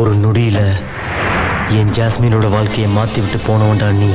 ஒரு நொடியில என் ஜாஸ்மினோட வாழ்க்கையை மாத்தி விட்டு போனவன்டா நீ.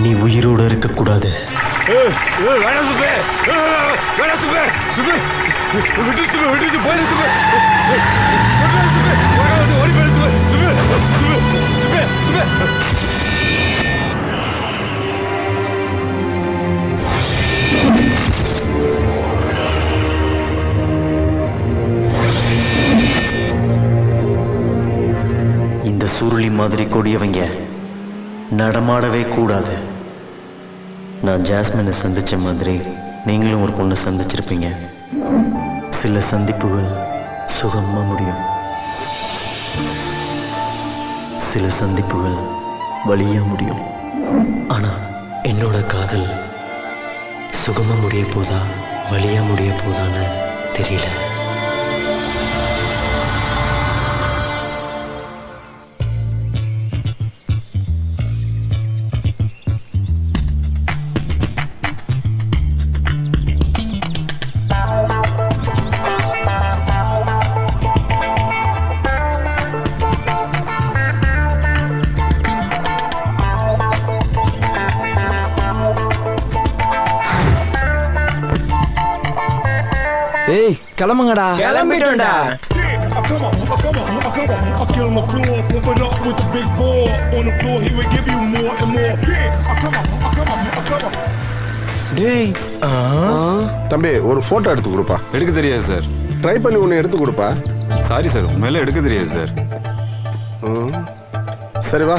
நீ உயிரோடு இருக்க கூடாது. இந்த சுருளி மாதிரி கொடியவங்க நடமாடவே கூடாது. நான் ஜாஸ்மினை சந்திச்ச மாதிரி நீங்களும் ஒரு பொண்ணு சந்திச்சிருப்பீங்க. சில சந்திப்புகள் சுகமா முடியும், சில சந்திப்புகள் வலியா முடியும். ஆனா என்னோட காதல் சுகமா முடிய போதா வலியா முடிய போதான்னு தெரியல. ஏய் கிளம்புங்கடா. கிளம்பிட்டோம்டா. டேய் தம்பி ஒரு போட்டோ எடுத்து கொடுப்பா. எடுக்க தெரியாது சார். ட்ரை பண்ணி ஒன்னு எடுத்து கொடுப்பா. சாரி சார், உண்மையில எடுக்க தெரியாது சார். சரி வா.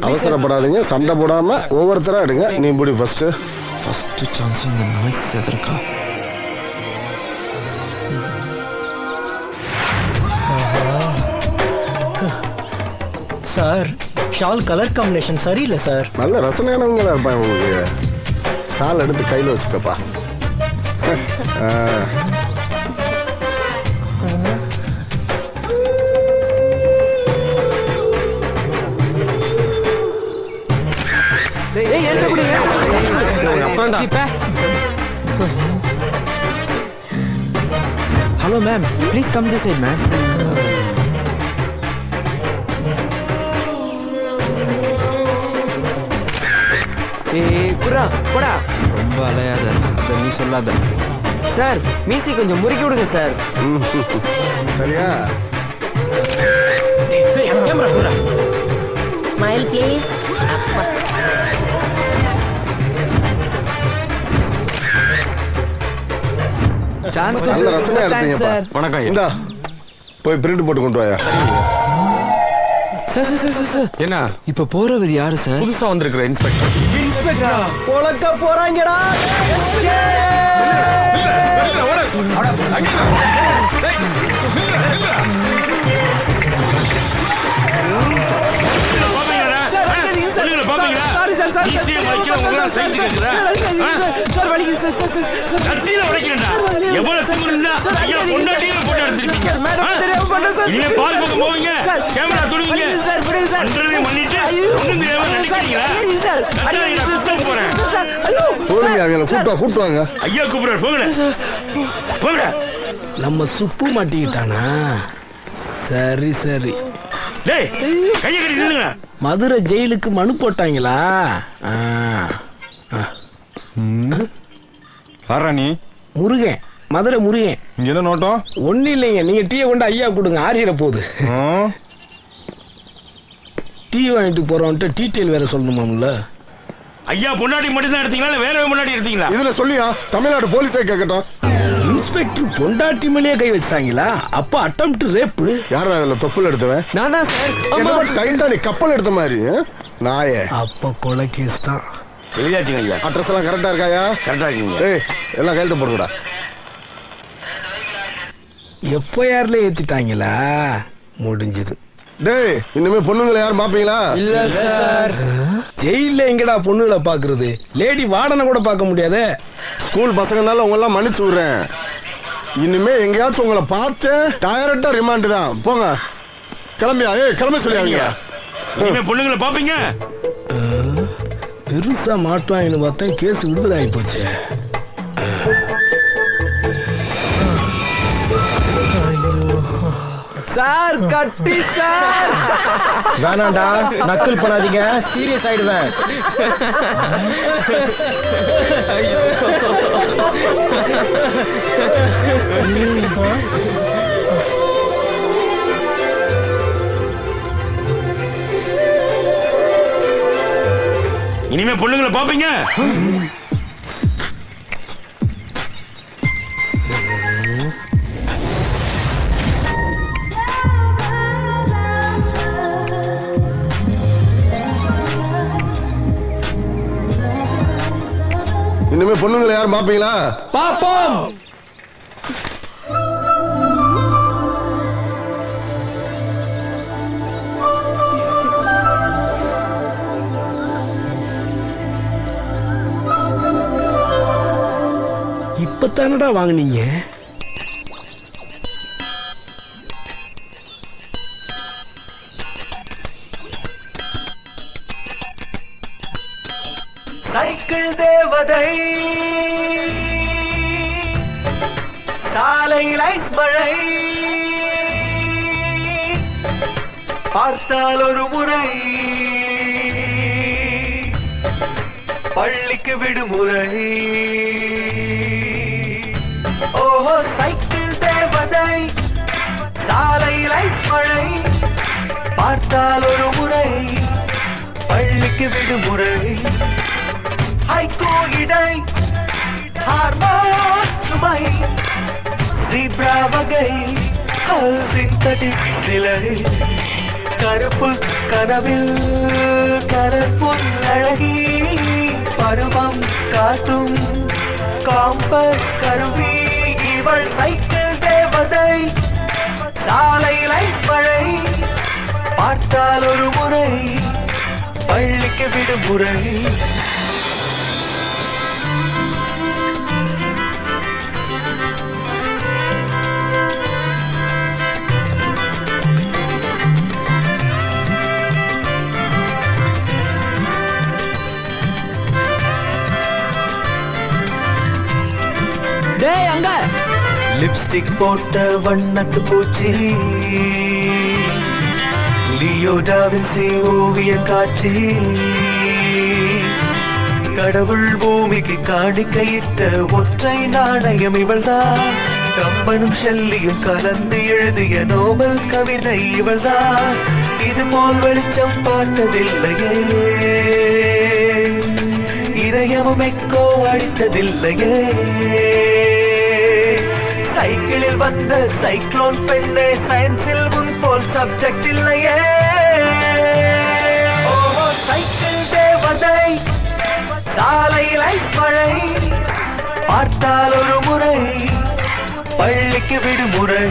அவசரப்படாதீங்க, சண்டை போடாம ஒவ்வொருத்தரா எடுங்க. நீ முடி ஃபர்ஸ்ட். ஃபர்ஸ்ட் சான்ஸ் இந்த நாய்ஸ் எதற்கா? சார் ஷால் கலர் காம்பினேஷன் சரியில்லை சார். நல்ல ரசனையானவங்களா இருப்பாங்க. உங்களுக்கு ஷால் எடுத்து கையில வச்சுக்கப்பா. Hello ma'am, please come this side ma'am. குரா போடா. ரொம்ப அலையாத, அதை நீ சொல்லாத. சார் மீசி கொஞ்சம் முறுக்கி விடுங்க சார். சரியா? Smile please. நல்ல ரசனையா எடுத்தீங்கப்பா. வணக்கம். இந்தா போய் பிரிண்ட் போட்டு கொண்டு வாயா. சார் என்ன இப்ப போறவர் யாரு சார்? புதுசா வந்திருக்கிற இன்ஸ்பெக்டர். இன்ஸ்பெக்டரா பொளக்க போறாங்கடா. கத்தியில உடைக்கிறேன்டா. எவ்வளவு திமிரு இருந்தா ஐயா பொண்டாட்டியில போட்டு எடுத்திருக்கீங்க. இனிமே பால் பக்கம் போவீங்க, கேமரா துடுவீங்க, பண்றதையும் பண்ணிட்டு ஒண்ணும் தெரியாம நடிக்கிறீங்களா? கட்டாதீங்க, குத்தம் போறேன். போடுங்க, அவங்கள கூட்டுவாங்க. ஐயா கூப்பிடுறாரு, போகல போகல. நம்ம சுப்பு மாட்டிக்கிட்டானா? சரி சரி. டேய் கையை கட்டி நில்லுங்க. மதுரை ஜெயிலுக்கு மனு போட்டாங்களா? பாரா நீ முருகன், மதுரை முருகன். இங்க என்ன நோட்டம்? ஒண்ணு இல்லைங்க, நீங்க டீயை கொண்டு ஐயா கொடுங்க, ஆறிட போகுது. டீ வாங்கிட்டு போறோம்ட்டு டீட்டெயில் வேற சொல்லணுமாம்ல. ஐயா பொண்டாட்டி மட்டும் தான் எடுத்தீங்களா, வேற பொண்டாட்டி எடுத்தீங்களா? இதுல சொல்லியா தமிழ்நாடு போலீஸே கேட்கட்டும். இன்ஸ்பெக்டர் பொண்டாட்டி மேலேயே கை வச்சாங்களா? அப்ப அட்டெம்ப்ட் ரேப். யாரா இதுல தொப்புல எடுத்தவன்? நானா சார்? டைட்டானிக் கப்பல் எடுத்த மாதிரி நாயே. அப்ப கொலை கேஸ் தான். எழுதியாச்சுங்க ஐயா. அட்ரஸ் எல்லாம் கரெக்டா இருக்காயா? கரெக்டா இருக்கீங்க. ஏய் எல்லாம் கையெழுத்து போடுடா. எஃப்ஐஆர்ல ஏத்திட்டாங்களா? முடிஞ்சது. டேய் இனிமே பொண்ணுங்களை யாரும் பாப்பீங்களா? இல்ல சார். ஜெயில எங்கடா பொண்ணுகளை பாக்குறது? லேடி வார்டனை கூட பார்க்க முடியாது. ஸ்கூல் பசங்கனால உங்க எல்லாம் மன்னிச்சு விடுறேன். இனிமே எங்கேயாச்சும் உங்களை பார்த்து டைரக்டா ரிமாண்ட் தான். போங்க கிளம்பியா? கிளம்ப சொல்லியாங்க. இனிமே பொண்ணுங்களை பாப்பீங்க. பெருசா மாட்டுவாங்கன்னு பார்த்தா கேஸ் விடுதலை ஆகி போச்சு. சார் கட்டி சார். வேணாண்டா, நக்கல் பண்ணாதீங்க, சீரியஸ் ஆயிடுவேன். இனிமே பொண்ணுங்களை பாப்பீங்க. இனிமே பொண்ணுங்களை யாரும் பாப்பீங்களா? பாப்போம். இப்பத்தானடா வாங்குனீங்க? சைக்கிள் தேவதை, சாலையில் ஐஸ் மழை, பார்த்தால் ஒரு முறை, பள்ளிக்கு விடுமுறை. ஓஹோ சைக்கிள் தேவதை, சாலையில் ஐஸ் மழை, பார்த்தால் ஒரு முறை, பள்ளிக்கு விடுமுறை. ஹைகோ இடை, ஹார்மோன் சுமை, ஜீப்ரா வகை, சிந்தடிக் சிலை, கருப்பு கனவில் கலர்புல் அழகி, பருவம் காட்டும் காம்பஸ் கருவி. இவள் சைக்கிள் தேவதை, சாலையில் ஐஸ் மழை, பார்த்தால் ஒரு முறை, பள்ளிக்கு விடுமுறை. டேய் அங்க லிப்ஸ்டிக் போட்ட வண்ணத்து பூச்சி, லியோ டாவின்சி ஓவிய காட்சி, கடவுள் பூமிக்கு காணிக்கையிட்ட ஒற்றை நாணயம் இவள்தான். கம்பனும் ஷெல்லியும் கலந்து எழுதிய நோபல் கவிதை இவள்தான். இது போல் வெளிச்சம் பார்த்ததில்லையே, இதயமும் எக்கோ அடித்ததில்லையே. சைக்கிளில் வந்த சைக்ளோன் பெண்ணே, சயின்ஸில் உன் போல் சப்ஜெக்ட் இல்லையே. ஓ சைக்கிள் தேவதை, சாலையில் ஐஸ் மழை, பார்த்தால் ஒரு முறை, பள்ளிக்கு விடுமுறை.